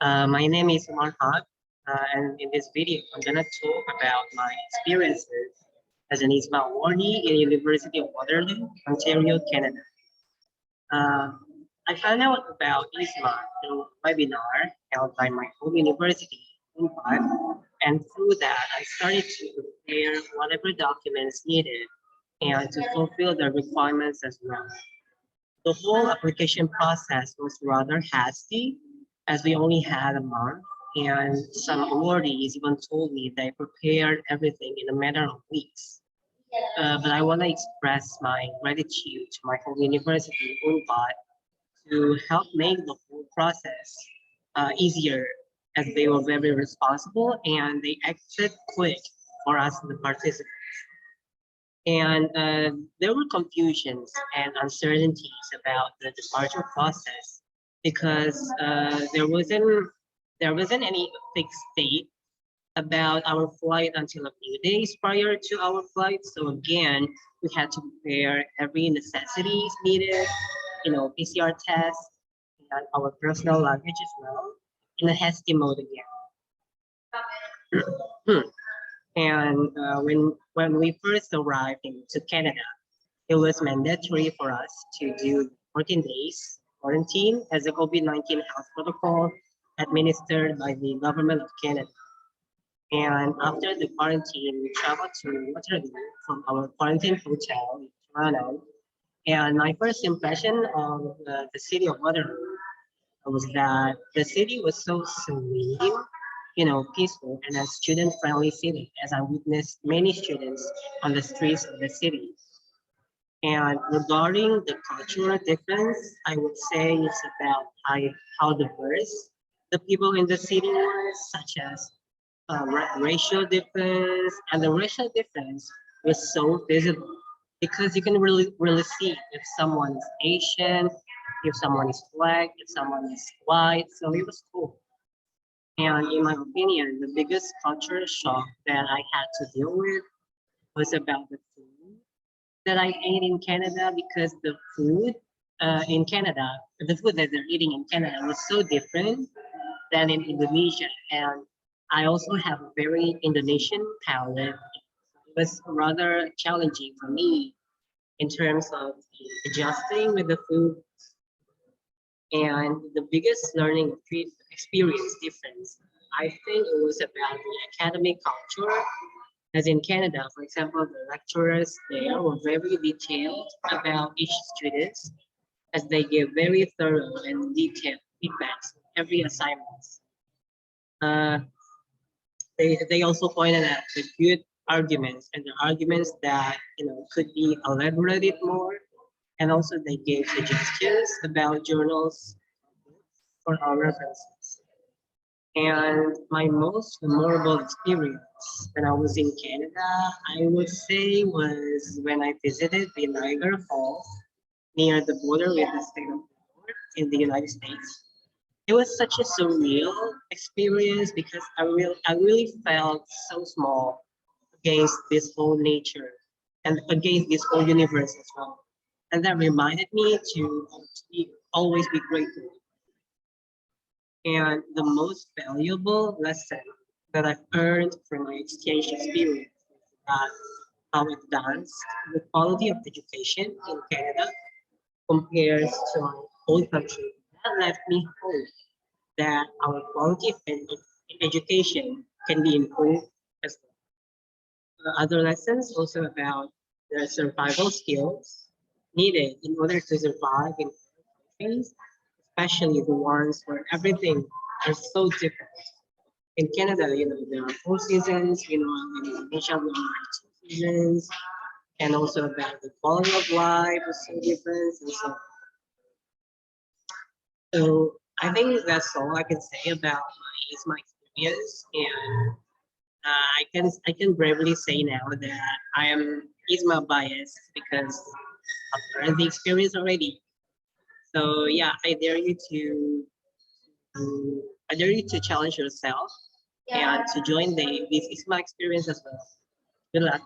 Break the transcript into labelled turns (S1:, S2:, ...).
S1: My name is Umar, and in this video, I'm gonna talk about my experiences as an IISMA awardee in University of Waterloo, Ontario, Canada. Uh, I found out about IISMA through a webinar held by my home university, Umar, and through that, I started to prepare whatever documents needed and to fulfill the requirements as well. The whole application process was rather hasty as we only had a month, and some awardees even told me they prepared everything in a matter of weeks. But I want to express my gratitude to my home university, Unpad, to help make the whole process easier, as they were very responsible and they acted quick for us, the participants. And there were confusions and uncertainties about the departure process because there wasn't any fixed date about our flight until a few days prior to our flight. So again, we had to prepare every necessities needed, PCR tests and our personal luggage as well in a hasty mode again. And when we first arrived into Canada, it was mandatory for us to do 14 days quarantine as a COVID-19 health protocol administered by the government of Canada. And after the quarantine, we traveled to Waterloo from our quarantine hotel in Toronto. And my first impression of the city of Waterloo was that the city was so serene, peaceful and a student-friendly city, as I witnessed many students on the streets of the city. And regarding the cultural difference, I would say it's about how diverse the people in the city were, such as racial difference, and the racial difference was so visible because you can really see if someone is Asian, if someone is black, if someone is white. So it was cool. And in my opinion, the biggest cultural shock that I had to deal with was about the food that I ate in Canada, because the food in Canada, the food that they're eating in Canada was so different than in Indonesia. And I also have a very Indonesian palate. It was rather challenging for me in terms of adjusting with the food. And the biggest learning experience difference, I think it was about the academic culture. As in Canada, for example, the lecturers there were very detailed about each student, as they gave very thorough and detailed feedbacks on every assignment. Uh, they also pointed out the good arguments and the arguments that could be elaborated more, and also they gave suggestions about journals for our references. And my most memorable experience when I was in Canada, I would say, was when I visited the Niagara Falls near the border with the state of New York in the United States. It was such a surreal experience because I really felt so small against this whole nature and against this whole universe as well. And that reminded me to always be grateful. And the most valuable lesson that I've earned from my exchange experience is that how advanced the quality of education in Canada compares to my own country. That left me hope that our quality of education can be improved as well. Other lessons also about the survival skills needed in order to survive in countries, especially the ones where everything is so different. In Canada, there are 4 seasons, in Indonesia, there are 2 seasons, and also about the quality of life is so different. And so I think that's all I can say about my experience. And I can bravely say now that I am ISMA biased because I've learned the experience already. So yeah, I dare you to challenge yourself and to join this ISMA experience as well. Good luck.